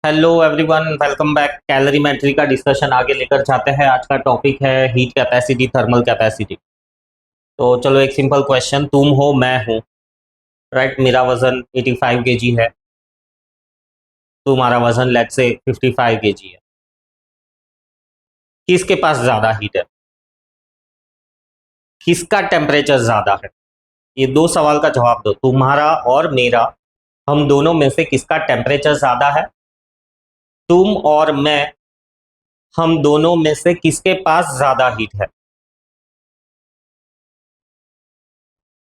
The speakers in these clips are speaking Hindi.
Hello everyone, welcome back. Calorimetry का डिस्कशन आगे लेकर जाते हैं। आज का टॉपिक है हीट कैपेसिटी, थर्मल कैपेसिटी। तो चलो, एक सिंपल क्वेश्चन, तुम हो, मैं हूँ, राइट। मेरा वजन 85 केजी है, तुम्हारा वजन लेट्स से 55 केजी है। किसके पास ज्यादा हीट है? किसका टेम्परेचर ज्यादा है? ये दो सवाल का जवाब दो, तुम्हारा और मेरा। हम दोनों में से किसका टेम्परेचर ज्यादा है? तुम और मैं, हम दोनों में से किसके पास ज्यादा हीट है?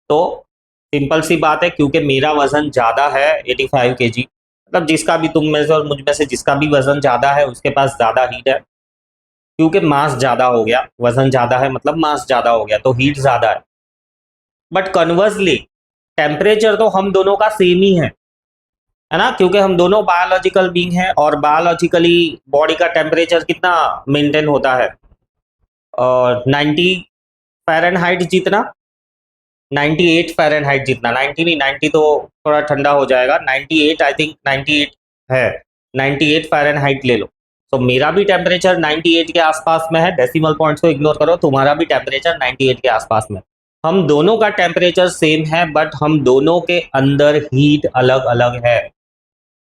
तो सिंपल सी बात है, क्योंकि मेरा वजन ज्यादा है 85 केजी, मतलब जिसका भी तुम में से और मुझ में से जिसका भी वजन ज्यादा है उसके पास ज्यादा हीट है। क्योंकि मास ज्यादा हो गया, वजन ज्यादा है मतलब मास ज्यादा हो गया, तो हीट ज्यादा है। बट कन्वर्सली टेम्परेचर तो हम दोनों का सेम ही है ना, क्योंकि हम दोनों बायोलॉजिकल बीइंग हैं। और बायोलॉजिकली बॉडी का टेम्परेचर कितना मेंटेन होता है? 90 फ़ारेनहाइट जितना, 98 फ़ारेनहाइट जितना। 90 नहीं, 90 तो थोड़ा ठंडा हो जाएगा। 98, आई थिंक 98 है। 98 फ़ारेनहाइट ले लो। तो मेरा भी टेम्परेचर 98 के आसपास में है, डेसिमल पॉइंट्स को इग्नोर करो। तुम्हारा भी टेम्परेचर 98 के आसपास में। हम दोनों का टेम्परेचर सेम है, बट हम दोनों के अंदर हीट अलग अलग है।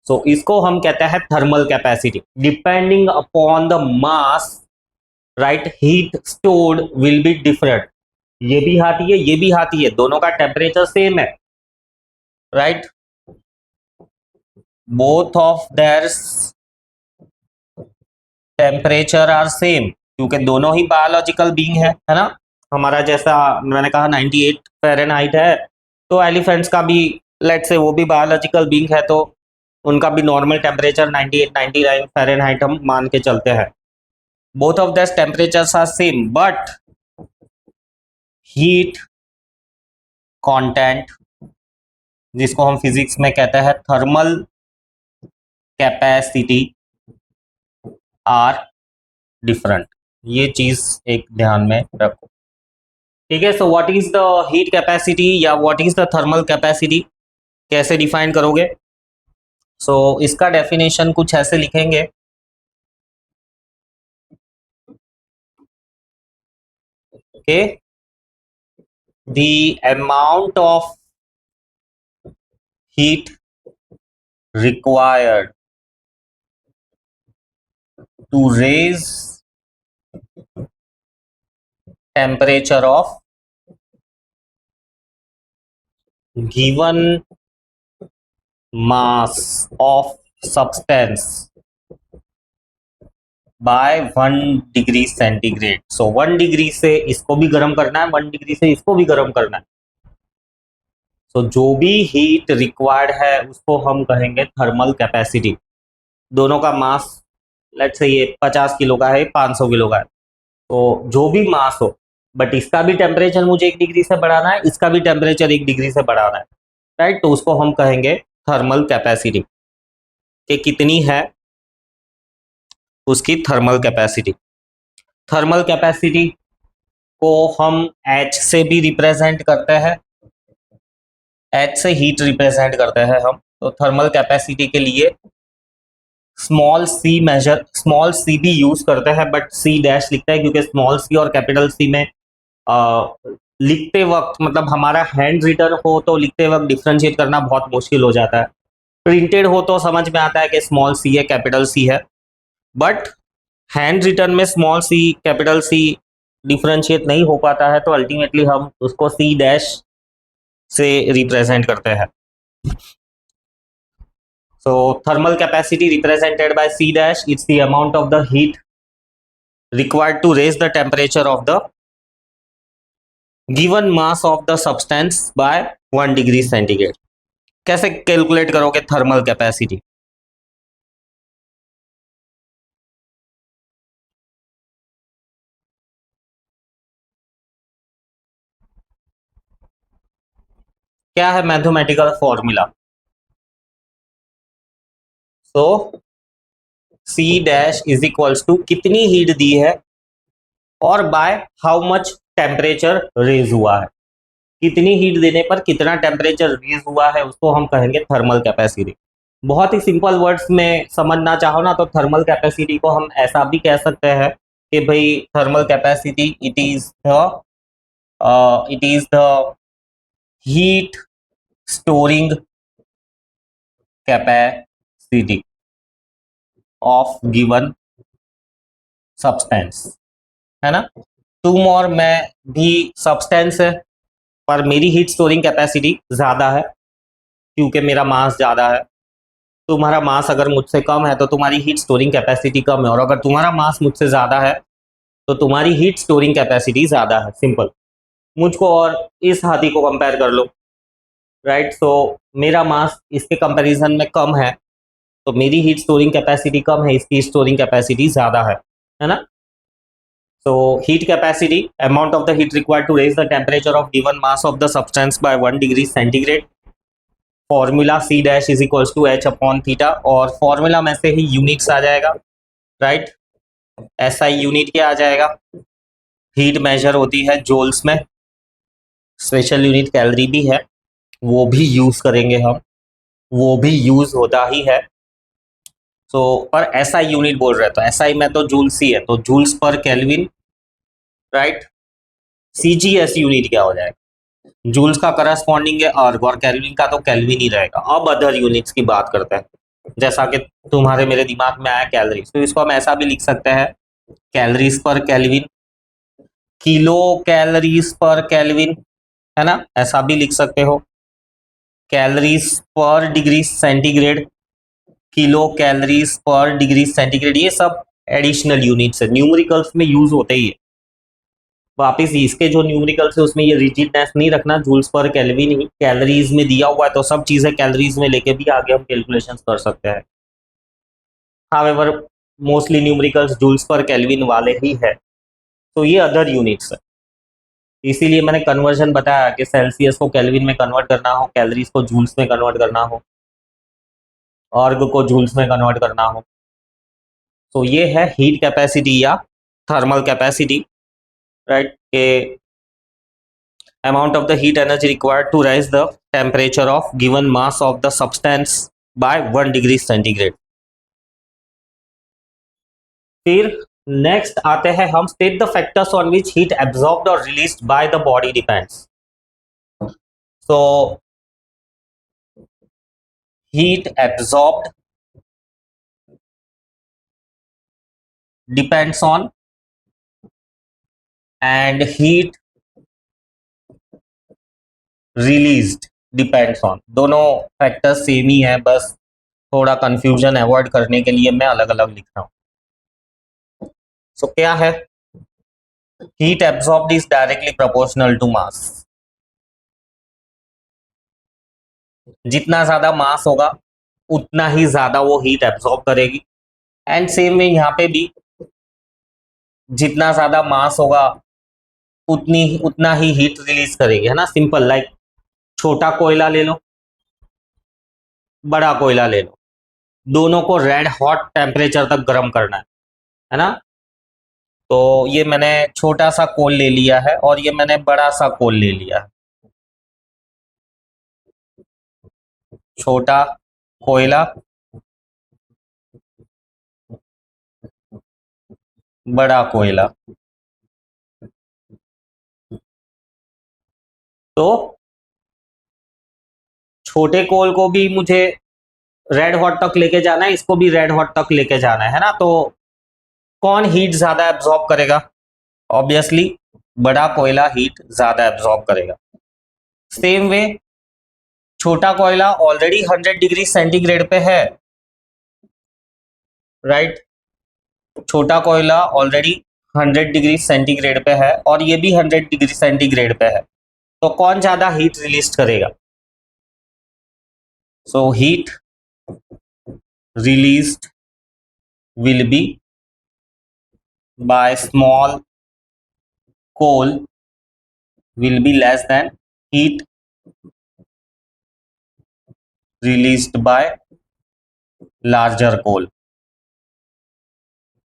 सो इसको हम कहते हैं thermal capacity. Depending upon the mass, right, heat stored will be different. ये भी हाथी है, ये भी हाथी है, दोनों का टेम्परेचर सेम है, right. Both of their temperature are same, क्योंकि दोनों ही बायोलॉजिकल बीइंग है ना। हमारा जैसा मैंने कहा 98 फ़ारेनहाइट है, तो एलिफेंट्स का भी लेट से वो भी बायोलॉजिकल बीइंग है, तो उनका भी नॉर्मल टेम्परेचर 98 99 फ़ारेनहाइट हम मान के चलते हैं। Both of their temperatures are same, but heat content, जिसको हम फिजिक्स में कहते हैं थर्मल कैपेसिटी, आर डिफरेंट। ये चीज एक ध्यान में रखो, ठीक है। So what is the heat capacity या what is the thermal capacity, कैसे डिफाइन करोगे? इसका डेफिनेशन कुछ ऐसे लिखेंगे कि the amount of heat required to raise temperature of given mass of substance by 1 degree centigrade. So 1 degree से इसको भी गर्म करना है, 1 डिग्री से इसको भी गर्म करना है। जो भी हीट रिक्वायर्ड है उसको हम कहेंगे थर्मल कैपेसिटी। दोनों का मास, लेट्स से ये 50 किलो का है, 500 किलो का है, तो जो भी मास हो, बट इसका भी टेम्परेचर मुझे 1 डिग्री से बढ़ाना है, इसका भी टेम्परेचर 1 डिग्री से बढ़ाना है, राइट। तो उसको हम कहेंगे थर्मल कैपेसिटी, कि कितनी है उसकी थर्मल कैपेसिटी। थर्मल कैपेसिटी को हम H से भी रिप्रेजेंट करते हैं, H से हीट रिप्रेजेंट करते हैं हम। तो थर्मल कैपेसिटी के लिए स्मॉल सी भी यूज करते हैं, बट सी डैश लिखते हैं, क्योंकि स्मॉल सी और कैपिटल सी में लिखते वक्त, मतलब हमारा हैंड रिटन हो तो लिखते वक्त डिफ्रेंशिएट करना बहुत मुश्किल हो जाता है। प्रिंटेड हो तो समझ में आता है कि स्मॉल सी है, कैपिटल सी है, बट हैंड रिटन में small C capital C differentiate नहीं हो पाता है, तो अल्टीमेटली हम उसको सी डैश से रिप्रेजेंट करते हैं। So thermal capacity represented by C dash, it's the amount of the heat required to raise the temperature of the given mass of the substance by 1 degree centigrade. कैसे कैलकुलेट करोगे थर्मल कैपेसिटी? क्या है mathematical formula? So C dash is equals to कितनी हीट दी है और by how much temperature raise हुआ है। कितनी हीट देने पर कितना टेम्परेचर रेज हुआ है उसको हम कहेंगे थर्मल कैपेसिटी। बहुत ही सिंपल वर्ड्स में समझना चाहो ना तो थर्मल कैपेसिटी को हम ऐसा भी कह सकते हैं कि भाई thermal capacity it is the heat storing capacity of given substance, है ना। तुम और मैं भी सब्सटेंस है, पर मेरी हीट स्टोरिंग कैपेसिटी ज़्यादा है क्योंकि मेरा मास ज़्यादा है। तुम्हारा मास अगर मुझसे कम है तो तुम्हारी हीट स्टोरिंग कैपेसिटी कम है, और अगर तुम्हारा मास मुझसे ज़्यादा है तो तुम्हारी हीट स्टोरिंग कैपेसिटी ज़्यादा है। सिंपल। मुझको और इस हाथी को कंपेयर कर लो, राइट। सो मेरा मास इसके कंपैरिजन में कम है, तो मेरी हीट स्टोरिंग कैपेसिटी कम है, इसकी स्टोरिंग कैपेसिटी ज़्यादा है ना। So heat capacity, amount of the heat required to raise the temperature of given mass of the substance by 1 degree centigrade. Formula C dash is equals to H upon theta, और फॉर्मूला में से ही यूनिट्स आ जाएगा, राइट। SI यूनिट क्या आ जाएगा, हीट मेजर होती है जूल्स में, स्पेशल यूनिट कैलोरी भी है, वो भी यूज करेंगे हम, वो भी यूज होता ही है। सो पर SI यूनिट बोल रहे, तो SI में तो जूल्स ही है, तो जूल्स पर केल्विन, राइट। CGS यूनिट क्या हो जाएगा, जूल्स का करस्पॉन्डिंग है अर्ग, और केल्विन का तो केल्विन ही रहेगा। अब अदर यूनिट्स की बात करते हैं, जैसा कि तुम्हारे मेरे दिमाग में आया कैलोरीज, तो इसको हम ऐसा भी लिख सकते हैं, कैलोरीज पर केल्विन, किलो कैलोरीज पर केल्विन, है ना, ऐसा भी लिख सकते हो। कैलोरीज पर डिग्री सेंटीग्रेड, किलो कैलोरीज पर डिग्री सेंटीग्रेड, ये सब एडिशनल यूनिट्स है, न्यूमेरिकल्स में यूज होते ही है। वापिस इसके जो न्यूमेरिकल्स है उसमें ये रिजिडनेस नहीं रखना, जूल्स पर केल्विन ही कैलोरीज में दिया हुआ है, तो सब चीजें कैलोरीज में लेके भी आगे हम कैलकुलेशन कर सकते हैं। हाउएवर मोस्टली न्यूमेरिकल्स जूल्स पर केल्विन वाले ही है, तो ये अदर यूनिट्स है। इसीलिए मैंने कन्वर्जन बताया कि सेल्सियस को केल्विन में कन्वर्ट करना हो, कैलोरीज को जूल्स में कन्वर्ट करना हो, अर्ग को जूल्स में कन्वर्ट करना हो। तो ये है हीट कैपेसिटी या थर्मल कैपेसिटी, राइट, के amount of the heat energy required to raise the temperature of given mass of the substance by 1 degree centigrade. फिर नेक्स्ट आते हैं हम, state the factors on which heat absorbed और released by the body depends. So heat absorbed depends on and heat released depends on, दोनों फैक्टर्स सेम ही है, बस थोड़ा कंफ्यूजन अवॉइड करने के लिए मैं अलग अलग लिख रहा हूं। सो क्या है, heat absorbed is directly proportional to mass. जितना ज्यादा मास होगा उतना ही ज्यादा वो हीट एब्सॉर्ब करेगी, एंड सेम में यहाँ पे भी जितना ज्यादा मास होगा उतना ही हीट रिलीज करेगी, है ना। सिंपल, लाइक छोटा कोयला ले लो, बड़ा कोयला ले लो, दोनों को रेड हॉट टेम्परेचर तक गर्म करना है ना। तो ये मैंने छोटा सा कोल ले लिया है और ये मैंने बड़ा सा कोल ले लिया है। छोटा कोयला, बड़ा कोयला, तो छोटे कोल को भी मुझे रेड हॉट तक लेके जाना है, इसको भी रेड हॉट तक लेके जाना है ना। तो कौन हीट ज्यादा एब्जॉर्ब करेगा, ऑब्वियसली बड़ा कोयला हीट ज्यादा एब्जॉर्ब करेगा। सेम वे छोटा कोयला ऑलरेडी 100 डिग्री सेंटीग्रेड पे है, राइट। छोटा कोयला ऑलरेडी 100 डिग्री सेंटीग्रेड पे है और ये भी 100 डिग्री सेंटीग्रेड पे है, तो कौन ज्यादा हीट रिलीज करेगा। So heat released will be by small coal will be less than heat released by larger coal,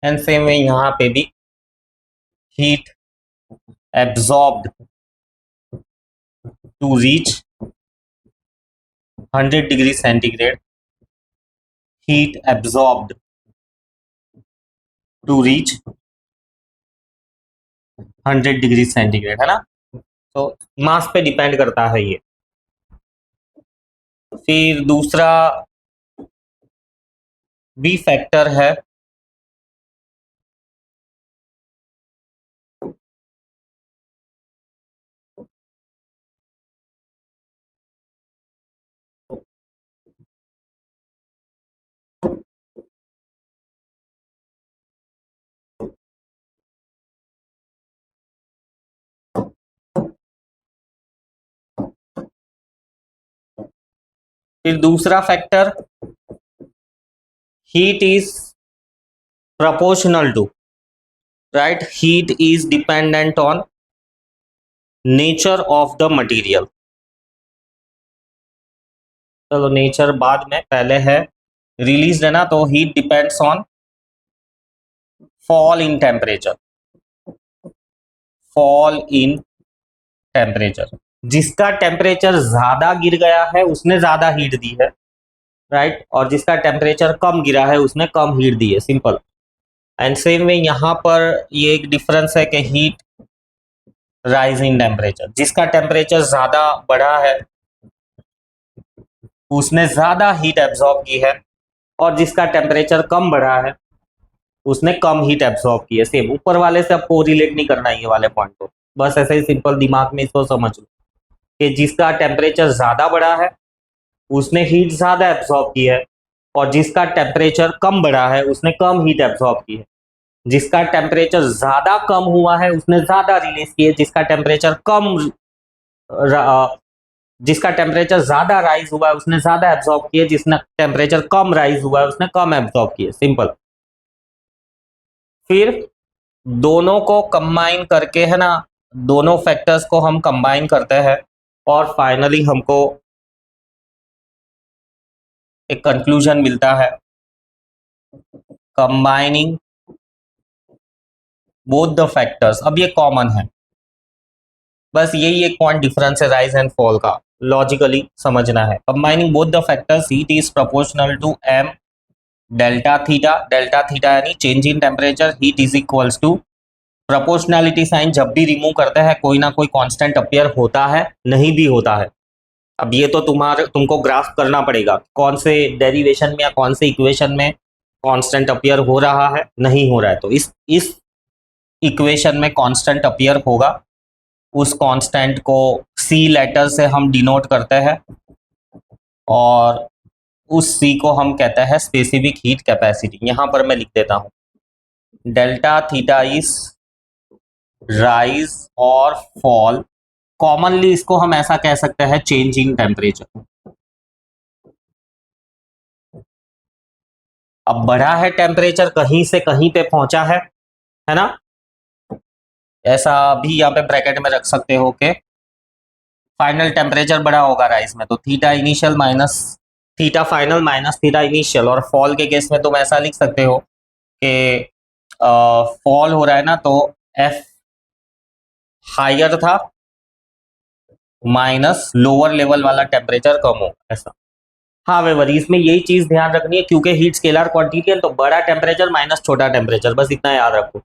and same way यहाँ पे भी heat absorbed to reach 100 degree centigrade heat absorbed to reach 100 degree centigrade, है ना। तो मास पे डिपेंड करता है ये। फिर दूसरा भी फैक्टर है फिर दूसरा factor, heat is proportional to, right, heat is dependent on nature of the material। चलो नेचर बाद में, पहले है रिलीज है ना, तो heat depends on fall in temperature, fall in temperature. जिसका टेम्परेचर ज्यादा गिर गया है उसने ज्यादा हीट दी है, राइट, और जिसका टेम्परेचर कम गिरा है उसने कम हीट दी है, सिंपल। एंड सेम में यहाँ पर ये एक डिफरेंस है कि हीट राइज इन टेम्परेचर, जिसका टेम्परेचर ज्यादा बढ़ा है उसने ज्यादा हीट एब्जॉर्ब की है, और जिसका टेम्परेचर कम बढ़ा है उसने कम हीट एब्जॉर्ब की है। सेम, ऊपर वाले से आपको रिलेट नहीं करना है ये वाले पॉइंट को, बस ऐसे ही सिंपल दिमाग में इसको समझ लो कि जिसका टेम्परेचर ज्यादा बढ़ा है उसने हीट ज्यादा एब्जॉर्ब की है, और जिसका टेम्परेचर कम बढ़ा है उसने कम हीट एब्जॉर्ब की है। जिसका टेम्परेचर ज्यादा कम हुआ है उसने ज्यादा रिलीज की है, जिसका टेम्परेचर ज्यादा राइज हुआ है उसने ज्यादा एब्जॉर्ब किया, जिसने टेम्परेचर कम राइज हुआ है उसने कम एब्जॉर्ब किया, सिंपल। फिर दोनों को कंबाइन करके, है ना, दोनों फैक्टर्स को हम कंबाइन करते हैं और फाइनली हमको एक कंक्लूजन मिलता है, कंबाइनिंग बोथ द फैक्टर्स। अब ये कॉमन है, बस यही एक पॉइंट डिफरेंस है राइज एंड फॉल का, लॉजिकली समझना है। Combining both the factors, heat is proportional to m delta theta, delta theta यानी change in temperature, heat is equals to, proportionality sign जब भी रिमूव करते हैं कोई ना कोई कांस्टेंट अपीयर होता है, नहीं भी होता है। अब ये तो तुमको ग्राफ करना पड़ेगा कौन से डेरिवेशन में या कौन से इक्वेशन में कांस्टेंट अपीयर हो रहा है, नहीं हो रहा है। तो इस इक्वेशन में कांस्टेंट अपीयर होगा, उस कांस्टेंट को सी लेटर से हम डिनोट करते हैं, और उस सी को हम कहते हैं स्पेसिफिक हीट कैपेसिटी। यहां पर मैं लिख देता हूं, डेल्टा थीटा इज राइज और फॉल, कॉमनली इसको हम ऐसा कह सकते हैं चेंज इन टेम्परेचर। अब बढ़ा है टेम्परेचर, कहीं से कहीं पे पहुंचा है ना, ऐसा भी यहाँ पे ब्रैकेट में रख सकते हो कि फाइनल टेम्परेचर बढ़ा होगा राइज में, तो theta initial minus theta final minus theta initial. और फॉल के केस में तुम ऐसा लिख सकते हो कि फॉल हो रहा है ना, तो एफ हायर था माइनस लोअर लेवल वाला टेम्परेचर कम हो, ऐसा। हाँ वेवर, इसमें यही चीज ध्यान रखनी है क्योंकि हीट स्केलर क्वांटिटी है, तो बड़ा टेम्परेचर माइनस छोटा टेम्परेचर, बस इतना याद रखो,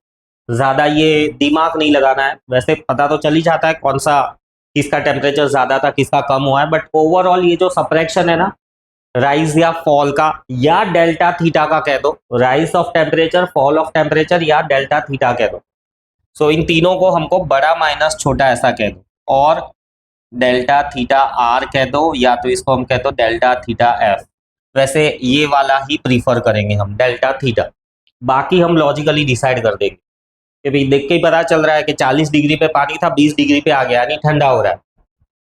ज्यादा ये दिमाग नहीं लगाना है। वैसे पता तो चल ही जाता है कौन सा, किसका टेम्परेचर ज्यादा था किसका कम हुआ है, बट ओवरऑल ये जो सप्रेक्शन है ना राइज या फॉल का, या डेल्टा थीटा का कह दो, rise of temperature, fall of temperature, या डेल्टा थीटा कह दो। सो इन तीनों को हमको बड़ा माइनस छोटा ऐसा कह दो, और डेल्टा थीटा आर कह दो, या तो इसको हम कह दो डेल्टा थीटा एफ। वैसे ये वाला ही प्रीफर करेंगे हम, डेल्टा थीटा। बाकी हम लॉजिकली डिसाइड कर देंगे कि भाई देख के ही पता चल रहा है कि 40 डिग्री पे पानी था 20 डिग्री पे आ गया, यानी ठंडा हो रहा है।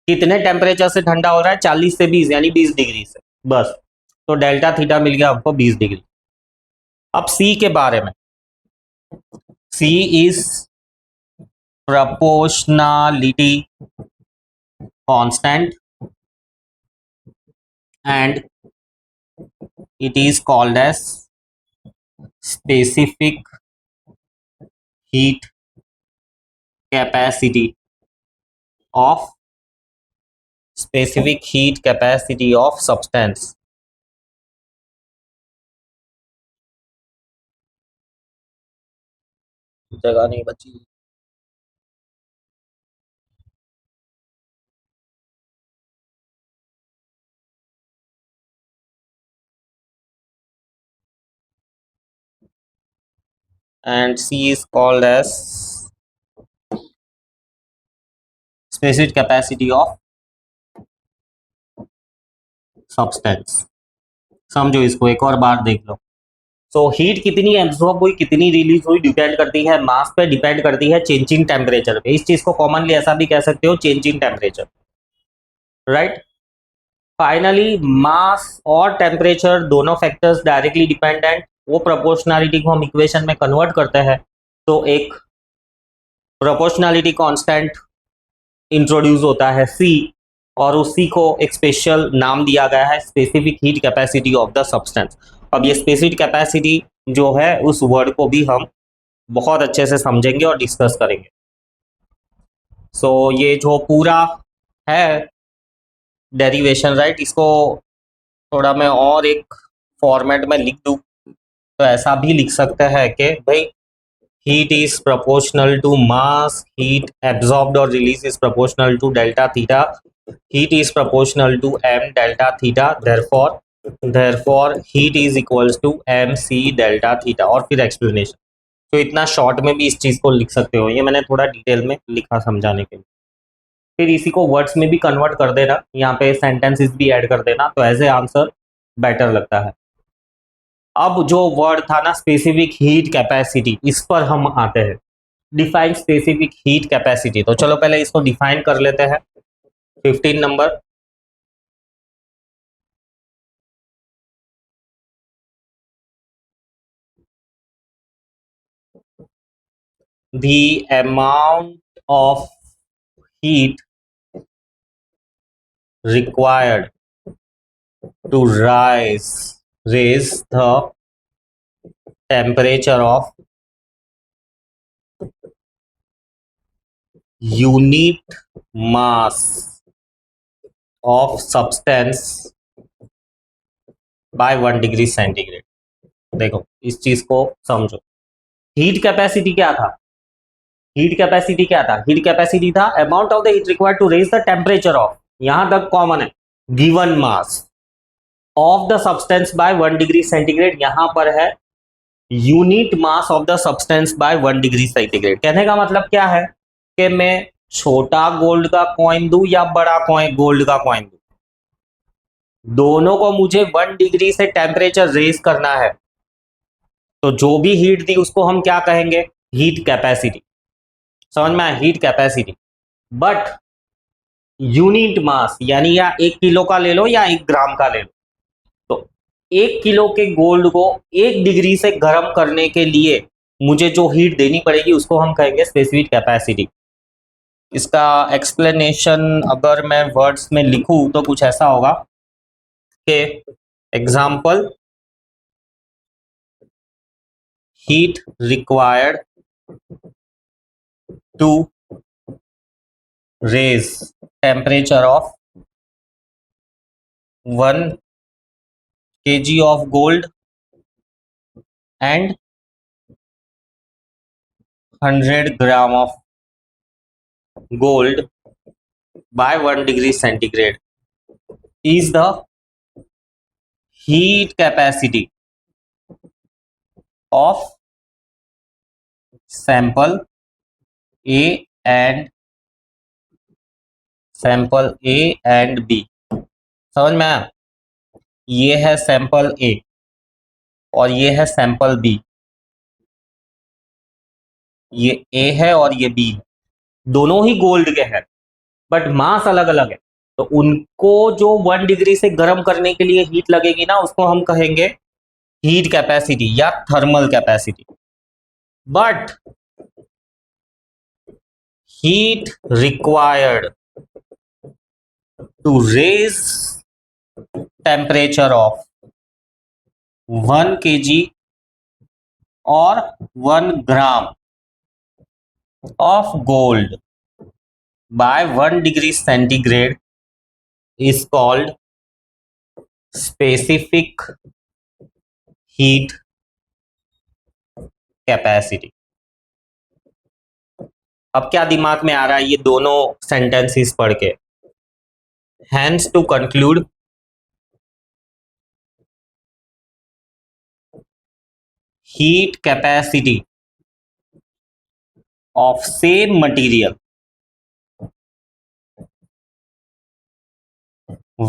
कितने टेम्परेचर से ठंडा हो रहा है, 40 से 20 यानी 20 डिग्री से, बस। तो डेल्टा थीटा मिल गया हमको 20 डिग्री। अब सी के बारे में, सी is proportionality constant and it is called as specific heat capacity of substance। जगह नहीं बची। And C is called as specific capacity of substance। समझो इसको, एक और बार देख लो। सो हीट कितनी एब्जॉर्ब हुई, कितनी रिलीज हुई, डिपेंड करती है मास पे, डिपेंड करती है चेंजिंग टेम्परेचर पे। इस चीज को कॉमनली ऐसा भी कह सकते हो, चेंजिंग टेम्परेचर, राइट। फाइनली मास और टेम्परेचर दोनों फैक्टर्स डायरेक्टली डिपेंडेंट, वो प्रोपोर्शनैलिटी को हम इक्वेशन में कन्वर्ट करते हैं तो एक प्रोपोर्शनैलिटी कांस्टेंट इंट्रोड्यूस होता है C, और उस C को एक स्पेशल नाम दिया गया है specific heat capacity of the substance. अब ये स्पेसिफिक कैपेसिटी जो है, उस वर्ड को भी हम बहुत अच्छे से समझेंगे और डिस्कस करेंगे। सो ये जो पूरा है डेरिवेशन, राइट, इसको थोड़ा मैं और एक फॉर्मेट में लिख दूं तो ऐसा भी लिख सकते हैं कि भाई heat is proportional to mass, heat absorbed or released is proportional to delta theta, heat is proportional to m delta theta, therefore heat is equals to mc delta theta, और फिर एक्सप्लेनेशन। तो इतना शॉर्ट में भी इस चीज को लिख सकते हो, ये मैंने थोड़ा डिटेल में लिखा समझाने के लिए। फिर इसी को वर्ड्स में भी कन्वर्ट कर देना, यहाँ पे सेंटेंसेस भी ऐड कर देना, तो एज ए आंसर बेटर लगता है। अब जो वर्ड था ना स्पेसिफिक हीट कैपेसिटी, इस पर हम आते हैं। डिफाइन स्पेसिफिक हीट कैपेसिटी, तो चलो पहले इसको डिफाइन कर लेते हैं। 15 number, the amount of heat required to raise the temperature of unit mass of substance by 1 degree centigrade. देखो इस चीज को समझो, हीट कैपेसिटी क्या था, हीट कैपेसिटी क्या था, हीट कैपेसिटी था amount of the heat required to raise the temperature of, यहां तक कॉमन है, given mass of the substance by 1 degree centigrade, यहां पर है unit mass of the substance by 1 degree centigrade. कहने का मतलब क्या है कि मैं छोटा गोल्ड का कॉइन दूं या बड़ा कॉइन गोल्ड का कॉइन दूं, दोनों को मुझे 1 डिग्री से टेम्परेचर रेज करना है, तो जो भी हीट दी उसको हम क्या कहेंगे, हीट कैपेसिटी। समझ में आया, heat capacity. But unit mass यानी या 1 किलो का ले लो या 1 ग्राम का ले लो, तो 1 किलो के गोल्ड को 1 डिग्री से गर्म करने के लिए मुझे जो हीट देनी पड़ेगी उसको हम कहेंगे स्पेसिफिक कैपेसिटी। इसका एक्सप्लेनेशन अगर मैं वर्ड्स में लिखूं तो कुछ ऐसा होगा कि example, heat required to raise temperature of 1 kg of gold and 100 gram of gold by 1 degree centigrade is the heat capacity of sample A and sample A and B। समझ में आया, ये है सैंपल A और ये है सैंपल B, ये A है और ये B, दोनों ही गोल्ड के हैं बट मास अलग अलग है, तो उनको जो 1 डिग्री से गर्म करने के लिए हीट लगेगी ना उसको हम कहेंगे हीट कैपेसिटी या thermal capacity. But heat required to raise temperature of 1 kg और 1 gram of gold by 1 degree centigrade is called specific heat capacity। अब क्या दिमाग में आ रहा है ये दोनों सेंटेंसेस पढ़ के? Hence to conclude, heat capacity of same material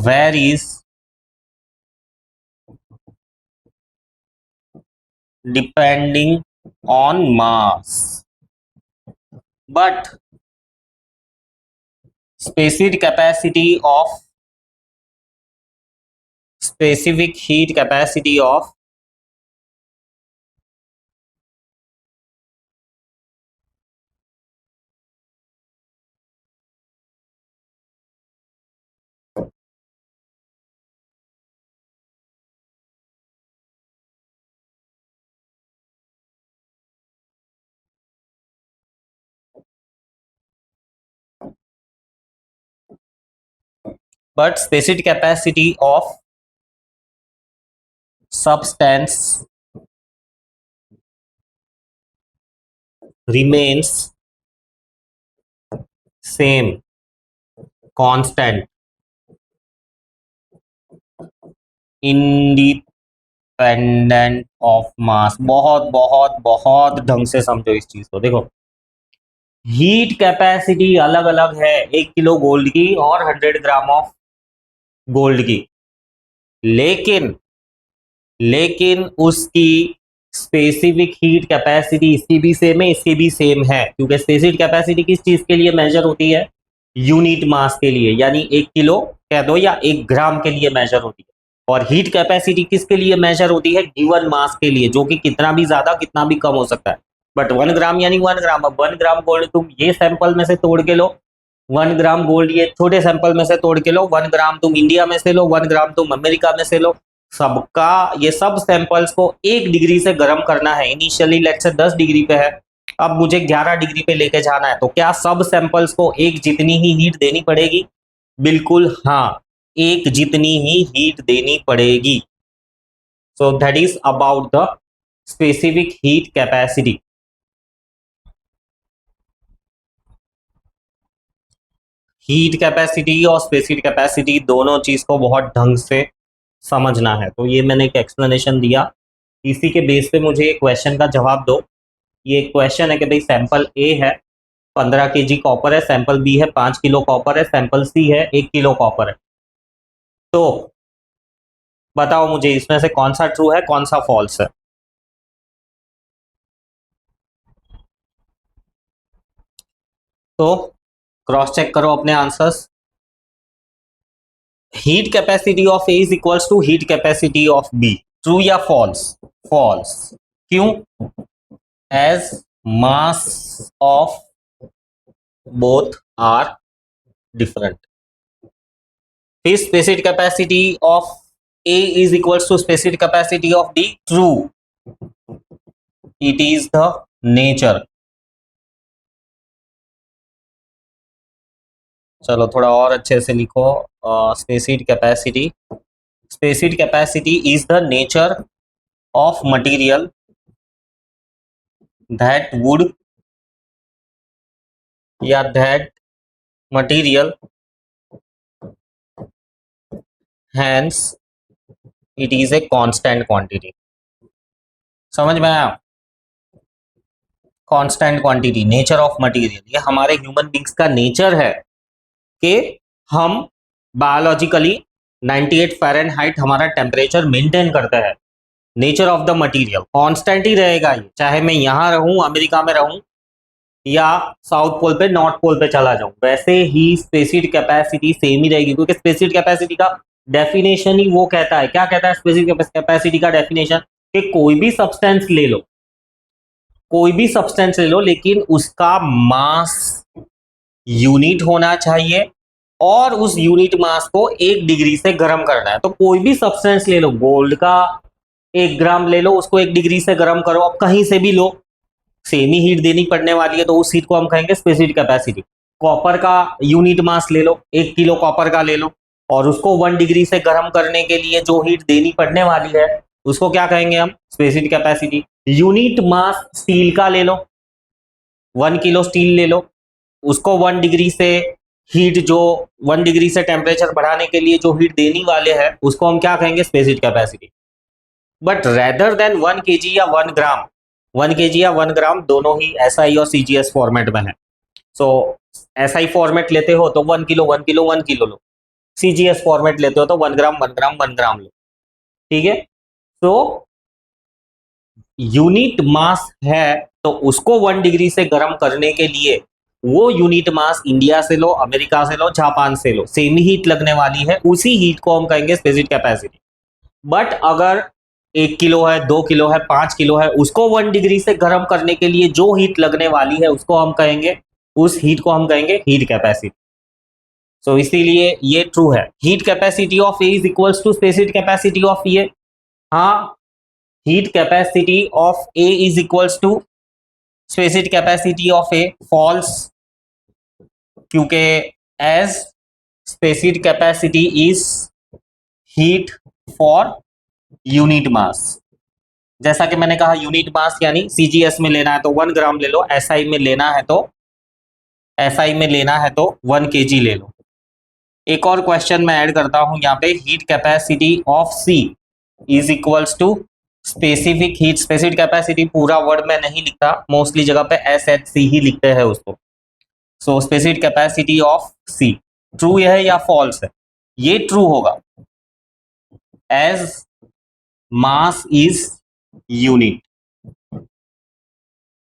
varies depending on mass, but specific heat capacity of but specific capacity of substance remains same, constant, independent of mass। बहुत बहुत बहुत ढंग से समझो इस चीज को। देखो, हीट कैपेसिटी अलग अलग है 1 किलो गोल्ड की और 100 ग्राम ऑफ गोल्ड की, लेकिन उसकी स्पेसिफिक हीट कैपेसिटी इसकी भी सेम है, इसकी भी सेम है, क्योंकि स्पेसिफिक कैपेसिटी किस चीज के लिए मेजर होती है? यूनिट मास के लिए, यानी 1 किलो कह दो या 1 ग्राम के लिए मेजर होती है। और हीट कैपेसिटी किसके लिए मेजर होती है? गिवन मास के लिए, जो कि कितना भी ज्यादा कितना भी कम हो सकता है। बट 1 ग्राम यानी 1 ग्राम। अब 1 ग्राम गोल्ड तुम ये सैंपल में से तोड़ के लो, 1 ग्राम गोल्ड ये छोटे सैंपल में से तोड़ के लो, 1 ग्राम तुम इंडिया में से लो, 1 ग्राम तुम अमेरिका में से लो, सबका ये सब सैंपल्स को 1 डिग्री से गर्म करना है। इनिशियली लेट्स से 10 डिग्री पे है, अब मुझे 11 डिग्री पे लेके जाना है, तो क्या सब सैंपल्स को एक जितनी ही हीट देनी पड़ेगी? बिल्कुल हाँ, एक जितनी ही हीट देनी पड़ेगी। So that is about the specific heat capacity. Heat capacity और स्पेसिफिक कैपेसिटी दोनों चीज को बहुत ढंग से समझना है। तो ये मैंने एक एक्सप्लेनेशन दिया, इसी के बेस पे मुझे क्वेश्चन का जवाब दो। ये क्वेश्चन है कि भाई सैंपल ए है 15 kg कॉपर है, सैंपल बी है 5 किलो कॉपर है, सैंपल सी है 1 किलो कॉपर है। तो बताओ मुझे इसमें से कौन सा ट्रू है, कौन सा फॉल्स है? तो क्रॉस चेक करो अपने answers. Heat capacity of A is equals to heat capacity of B, true या फॉल्स? फॉल्स। क्यों? As mass of both are different. फिर specific capacity of A is equals to specific capacity of D, true. It is the nature. चलो थोड़ा और अच्छे से लिखो। Specific capacity is the nature of material that wood या that material hence it is a constant quantity. समझ में आया? Constant quantity, nature of material, ये हमारे ह्यूमन बींग्स का नेचर है कि हम बायोलॉजिकली 98 फ़ारेनहाइट हमारा टेम्परेचर मेंटेन करता है। Nature of the material constant ही रहेगा ये, चाहे मैं यहाँ रहूं, अमेरिका में रहूं, या साउथ पोल पे, नॉर्थ पोल पे चला जाऊं, वैसे ही स्पेसिफिक कैपेसिटी सेम ही रहेगी। क्योंकि स्पेसिफिक कैपेसिटी का डेफिनेशन ही वो कहता है, क्या कहता है स्पेसिफिक कैपेसिटी का डेफिनेशन? कि कोई भी सब्सटेंस ले लो, कोई भी सब्सटेंस ले लो, लेकिन उसका मास यूनिट होना चाहिए और उस यूनिट मास को 1 डिग्री से गर्म करना है। तो कोई भी सब्सटेंस ले लो, गोल्ड का 1 ग्राम ले लो, उसको 1 डिग्री से गर्म करो, अब कहीं से भी लो, सेम ही हीट देनी पड़ने वाली है, तो उस हीट को हम कहेंगे स्पेसिफिक कैपेसिटी। कॉपर का यूनिट मास ले लो, 1 किलो कॉपर का ले लो, और उसको 1 डिग्री से गर्म करने के लिए जो हीट देनी पड़ने वाली है उसको क्या कहेंगे हम? Specific capacity. Unit mass steel का ले लो, 1 किलो स्टील ले लो, उसको 1 डिग्री से हीट, जो 1 डिग्री से टेम्परेचर बढ़ाने के लिए जो हीट देने वाले हैं उसको हम क्या कहेंगे, specific capacity. But rather than 1 kg या 1 ग्राम, 1 kg या 1 ग्राम दोनों ही SI और CGS फॉर्मेट में है। सो SI फॉर्मेट लेते हो तो 1 किलो 1 किलो 1 किलो लो, CGS फॉर्मेट लेते हो तो 1 ग्राम 1 ग्राम 1 ग्राम लो, ठीक है। तो यूनिट मास है तो उसको 1 डिग्री से गर्म करने के लिए वो यूनिट मास इंडिया से लो, अमेरिका से लो, जापान से लो, सेम ही हीट लगने वाली है, उसी हीट को हम कहेंगे स्पेसिफिक कैपेसिटी। बट अगर 1 किलो है, 2 किलो है, 5 किलो है, उसको 1 डिग्री से गर्म करने के लिए जो हीट लगने वाली है उसको हम कहेंगे, उस हीट को हम कहेंगे हीट कैपेसिटी। सो इसीलिए ये ट्रू है, heat capacity of A is equals to specific capacity of A. हाँ, heat capacity of A is equals to specific capacity of A, false, क्योंकि as specific capacity is heat for unit mass. जैसा कि मैंने कहा यूनिट मास यानी CGS में लेना है तो 1 ग्राम ले लो, SI में लेना है तो 1 kg ले लो। एक और क्वेश्चन मैं ऐड करता हूं यहाँ पे, heat capacity of C is equals to specific heat. Specific capacity पूरा वर्ड में नहीं लिखता, मोस्टली जगह पे SHC ही लिखते हैं उसको। So specific capacity of C, true है या फॉल्स है? ये ट्रू होगा, as mass is unit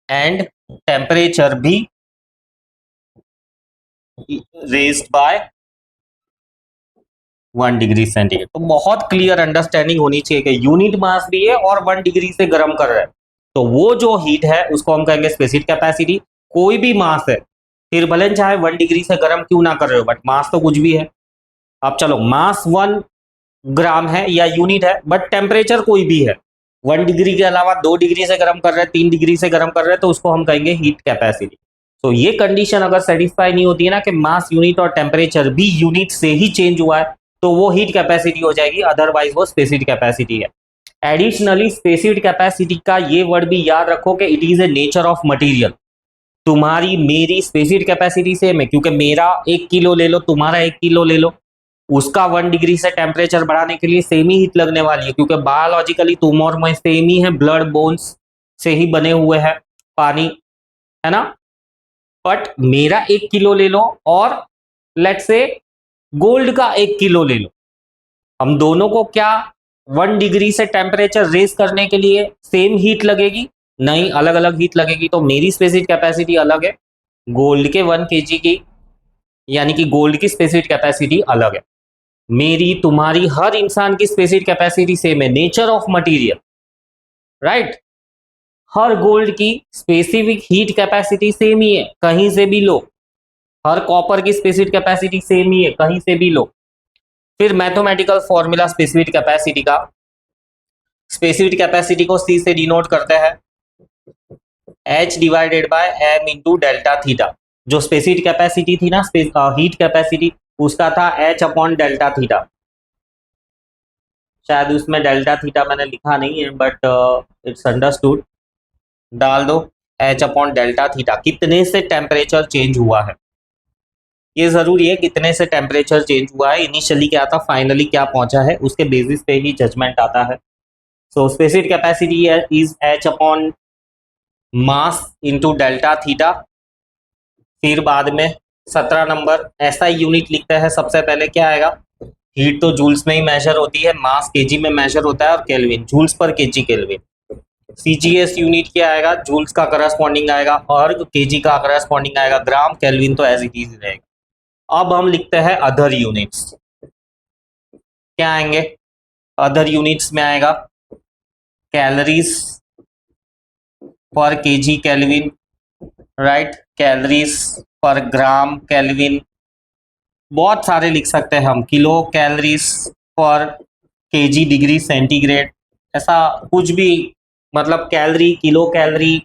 and temperature भी रेज्ड बाय 1 डिग्री सेंटीग्रेड। तो बहुत क्लियर अंडरस्टैंडिंग होनी चाहिए कि यूनिट मास भी है और 1 डिग्री से गर्म कर रहा है, तो वो जो हीट है उसको हम कहेंगे स्पेसिफिक कैपेसिटी। कोई भी मास है, फिर भले चाहे 1 डिग्री से गर्म क्यों ना कर रहे हो, बट मास तो कुछ भी है। अब चलो, मास 1 ग्राम है या यूनिट है, बट टेम्परेचर कोई भी है, 1 डिग्री के अलावा 2 डिग्री से गर्म कर रहे हैं, 3 डिग्री से गर्म कर रहे हैं, तो उसको हम कहेंगे हीट कैपेसिटी। तो ये कंडीशन अगर सेटिस्फाई नहीं होती है ना कि मास यूनिट और टेम्परेचर भी यूनिट से ही चेंज हुआ है, तो वो हीट कैपेसिटी हो जाएगी, अदरवाइज वो स्पेसिफिक कैपेसिटी है। एडिशनली स्पेसिफिक कैपेसिटी का ये वर्ड भी याद रखो कि it is A nature of material. तुम्हारी मेरी स्पेसिफिक कैपेसिटी सेम है, क्योंकि मेरा 1 किलो ले लो, तुम्हारा 1 किलो ले लो, उसका 1 डिग्री से टेम्परेचर बढ़ाने के लिए सेम ही हीट लगने वाली है, क्योंकि बायोलॉजिकली तुम और मैं सेम ही है, ब्लड बोन्स से ही बने हुए हैं, पानी है ना। बट मेरा 1 किलो ले लो और लेट्स से गोल्ड का 1 किलो ले लो, हम दोनों को क्या 1 डिग्री से टेम्परेचर रेज करने के लिए सेम हीट लगेगी? नहीं, अलग अलग हीट लगेगी। तो मेरी स्पेसिफिक कैपेसिटी अलग है, गोल्ड के 1 kg की, यानी कि गोल्ड की स्पेसिफिक कैपेसिटी अलग है। मेरी, तुम्हारी, हर इंसान की स्पेसिफिक कैपेसिटी सेम है, nature of material, right. Her gold की स्पेसिफिक हीट कैपेसिटी सेम ही है, कहीं से भी लो। हर कॉपर की स्पेसिफिक कैपेसिटी सेम ही है, कहीं से भी लो। फिर मैथमेटिकल फॉर्मूला स्पेसिफिक कैपेसिटी का, स्पेसिफिक कैपेसिटी को C से डिनोट करते हैं, H divided by M into delta theta. जो स्पेसिफिक कैपेसिटी थी ना, हीट कैपेसिटी, उसका था H अपॉन डेल्टा थीटा। शायद उसमें डेल्टा थीटा मैंने लिखा नहीं है, बट इट्स अंडरस्टूड, डाल दो H अपॉन डेल्टा थीटा। कितने से टेम्परेचर चेंज हुआ है, ये जरूरी है, कितने से टेम्परेचर चेंज हुआ है, इनिशियली क्या था, फाइनली क्या पहुंचा है, उसके बेसिस पे ही जजमेंट आता है। सो specific capacity is H upon mass into delta theta. फिर बाद में 17 नंबर SI यूनिट लिखते हैं, सबसे पहले क्या आएगा, हीट तो जूल्स में ही मेजर होती है, मास केजी में मेजर होता है, और केल्विन, जूल्स पर केजी केल्विन। CGS यूनिट क्या आएगा, जूल्स का करस्पॉन्डिंग आएगा और केजी का करस्पॉन्डिंग आएगा, ग्राम, केल्विन तो एज इट इज रहेगा। अब हम लिखते हैं अदर यूनिट्स, क्या आएंगे अदर यूनिट्स में, आएगा कैलोरीज पर केजी केल्विन, राइट, कैलोरीज पर ग्राम केल्विन, बहुत सारे लिख सकते हैं हम, किलो कैलोरीज पर केजी डिग्री सेंटीग्रेड, ऐसा कुछ भी, मतलब कैलोरी, किलो कैलोरी,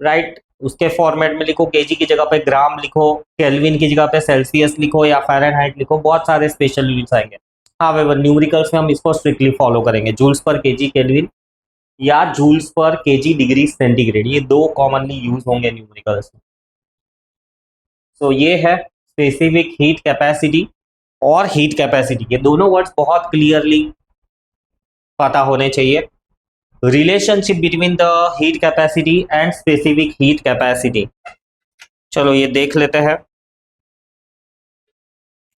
राइट, उसके फॉर्मेट में लिखो, केजी की जगह पे ग्राम लिखो, केल्विन की जगह पे सेल्सियस लिखो या फ़ारेनहाइट लिखो, बहुत सारे स्पेशल यूनिट्स आएंगे। हाँ, न्यूमेरिकल्स में हम इसको स्ट्रिक्टली फॉलो करेंगे, जूल्स पर केजी केल्विन या जूल्स पर केजी डिग्री सेंटीग्रेड, ये दो कॉमनली यूज होंगे न्यूमेरिकल्स में। सो ये है स्पेसिफिक हीट कैपेसिटी और हीट कैपेसिटी, ये दोनों वर्ड्स बहुत क्लियरली पता होने चाहिए। Relationship between the heat capacity and specific heat capacity, चलो ये देख लेते हैं।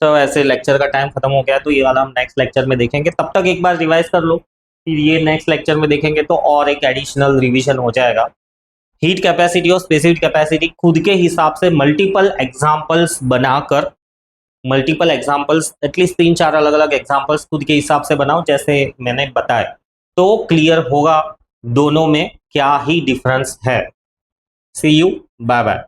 तो ऐसे लेक्चर का टाइम खत्म हो गया, तो ये वाला हम नेक्स्ट लेक्चर में देखेंगे। तब तक एक बार रिवाइज कर लो, फिर ये नेक्स्ट लेक्चर में देखेंगे तो और एक एडिशनल रिवीजन हो जाएगा। हीट कैपेसिटी और स्पेसिफिक कैपेसिटी खुद के हिसाब से मल्टीपल एग्जांपल्स बनाकर, मल्टीपल एग्जांपल्स एटलीस्ट 3-4 अलग अलग एग्जांपल्स खुद के हिसाब से बनाओ जैसे मैंने बताया, तो क्लियर होगा दोनों में क्या ही डिफरेंस है। सी यू, बाय बाय।